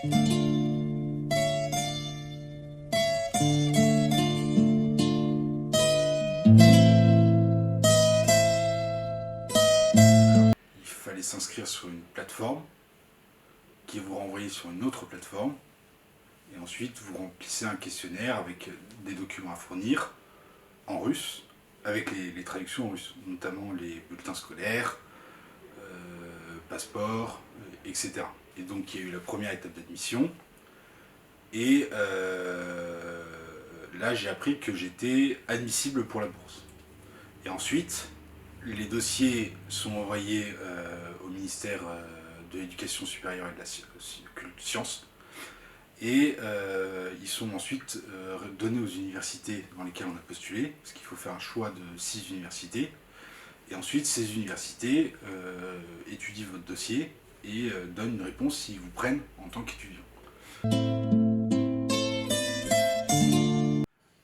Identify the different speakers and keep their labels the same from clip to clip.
Speaker 1: Il fallait s'inscrire sur une plateforme qui vous renvoyait sur une autre plateforme. Et ensuite, vous remplissez un questionnaire avec des documents à fournir en russe, avec les traductions en russe, notamment les bulletins scolaires, passeports, etc. Et donc, il y a eu la première étape d'admission. Et là, j'ai appris que j'étais admissible pour la bourse. Et ensuite, les dossiers sont envoyés au ministère de l'Éducation supérieure et de la science. Et ils sont ensuite donnés aux universités dans lesquelles on a postulé, parce qu'il faut faire un choix de 6 universités. Et ensuite, ces universités étudient votre dossier et donnent une réponse s'ils vous prennent en tant qu'étudiant.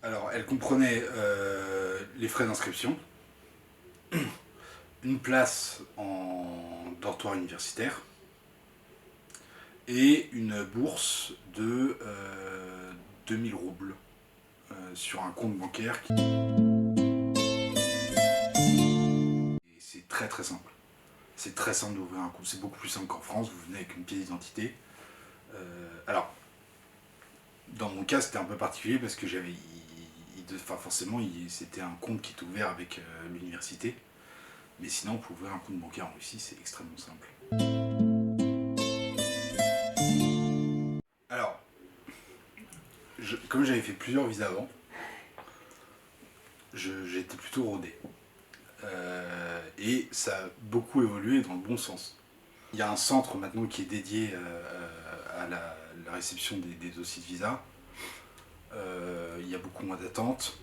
Speaker 1: Alors, elle comprenait les frais d'inscription, une place en dortoir universitaire et une bourse de 2000 roubles sur un compte bancaire. C'est très très simple. C'est très simple d'ouvrir un compte. C'est beaucoup plus simple qu'en France. Vous venez avec une pièce d'identité. Alors, dans mon cas, c'était un peu particulier parce que j'avais, forcément, c'était un compte qui est ouvert avec l'université. Mais sinon, pour ouvrir un compte bancaire en Russie, c'est extrêmement simple. Alors, comme j'avais fait plusieurs visas avant, j'étais plutôt rodé. Et ça a beaucoup évolué dans le bon sens. Il y a un centre maintenant qui est dédié à la réception des dossiers de visa. Il y a beaucoup moins d'attente.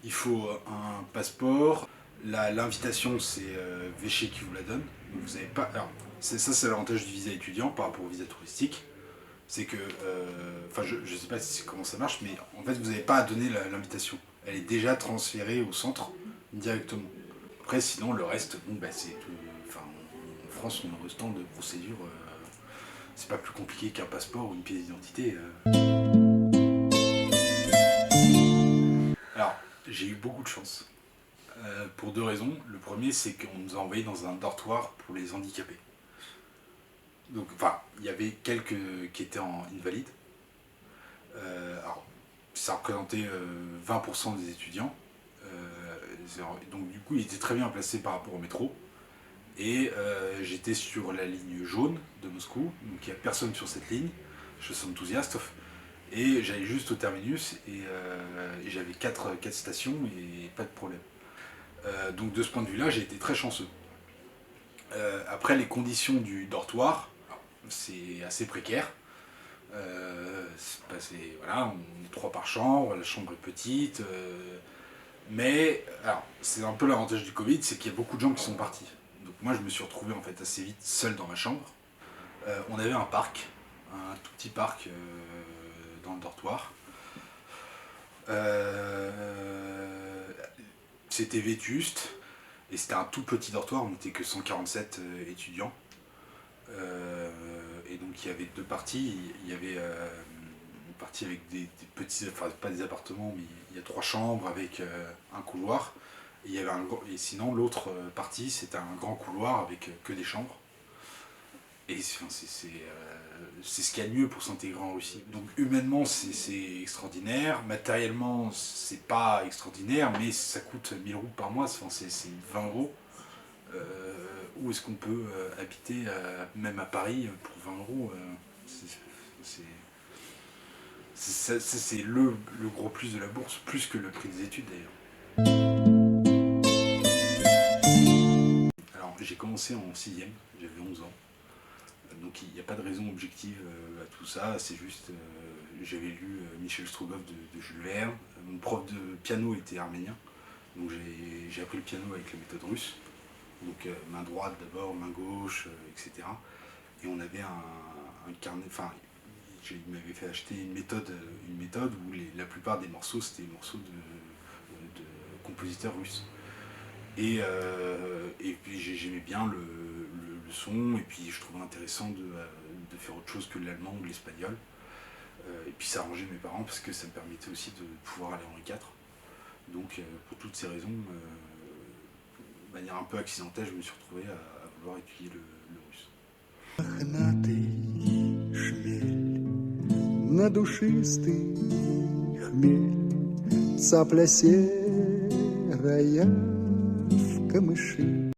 Speaker 1: Il faut un passeport. L'invitation, c'est Véché qui vous la donne. Donc vous avez pas. Alors, ça, c'est l'avantage du visa étudiant par rapport au visa touristique. C'est que. Enfin, je ne sais pas comment ça marche, mais en fait, vous n'avez pas à donner l'invitation. Elle est déjà transférée au centre directement. Après, sinon, le reste, bon, bah, c'est tout. Enfin, en France, on a autant de procédures. C'est pas plus compliqué qu'un passeport ou une pièce d'identité. Alors, j'ai eu beaucoup de chance. Pour deux raisons. Le premier, c'est qu'on nous a envoyés dans un dortoir pour les handicapés. Donc, enfin, il y avait quelques qui étaient en invalide. Alors, ça représentait 20% des étudiants. Donc, du coup, ils étaient très bien placés par rapport au métro. Et j'étais sur la ligne jaune de Moscou, donc il n'y a personne sur cette ligne. Je suis enthousiaste. Et j'allais juste au terminus et j'avais 4 stations et pas de problème. Donc de ce point de vue-là, j'ai été très chanceux. Après, les conditions du dortoir, c'est assez précaire. Voilà, on est 3 par chambre, la chambre est petite. Mais alors, c'est un peu l'avantage du Covid, c'est qu'il y a beaucoup de gens qui sont partis. Donc moi, je me suis retrouvé en fait assez vite seul dans ma chambre. On avait un parc, un tout petit parc dans le dortoir. C'était vétuste et c'était un tout petit dortoir, on n'était que 147 étudiants. Et donc il y avait deux parties. Il y avait une partie avec des petits, enfin pas des appartements, mais il y a 3 chambres avec un couloir. Et, et sinon l'autre partie c'était un grand couloir avec que des chambres. Et c'est ce qu'il y a de mieux pour s'intégrer en Russie. Donc humainement c'est extraordinaire, matériellement c'est pas extraordinaire, mais ça coûte 1000 roubles par mois, c'est 20 euros. Où est-ce qu'on peut habiter, même à Paris, pour 20 euros c'est le gros plus de la bourse, plus que le prix des études d'ailleurs. Alors j'ai commencé en 6ème, j'avais 11 ans. Donc il n'y a pas de raison objective à tout ça, c'est juste, j'avais lu Michel Strogoff de Jules Verne, mon prof de piano était arménien, donc j'ai appris le piano avec la méthode russe, donc main droite d'abord, main gauche, etc. Et on avait un carnet, enfin il m'avait fait acheter une méthode où la plupart des morceaux c'était des morceaux de compositeurs russes. Et puis j'aimais bien le son, et puis je trouvais intéressant de faire autre chose que l'allemand ou l'espagnol. Et puis ça arrangeait mes parents parce que ça me permettait aussi de pouvoir aller en Henri IV. Donc pour toutes ces raisons, de manière un peu accidentelle, je me suis retrouvé à vouloir étudier le russe.
Speaker 2: Мохнатый шмель, надушистый хмель, цапля серая в камыши.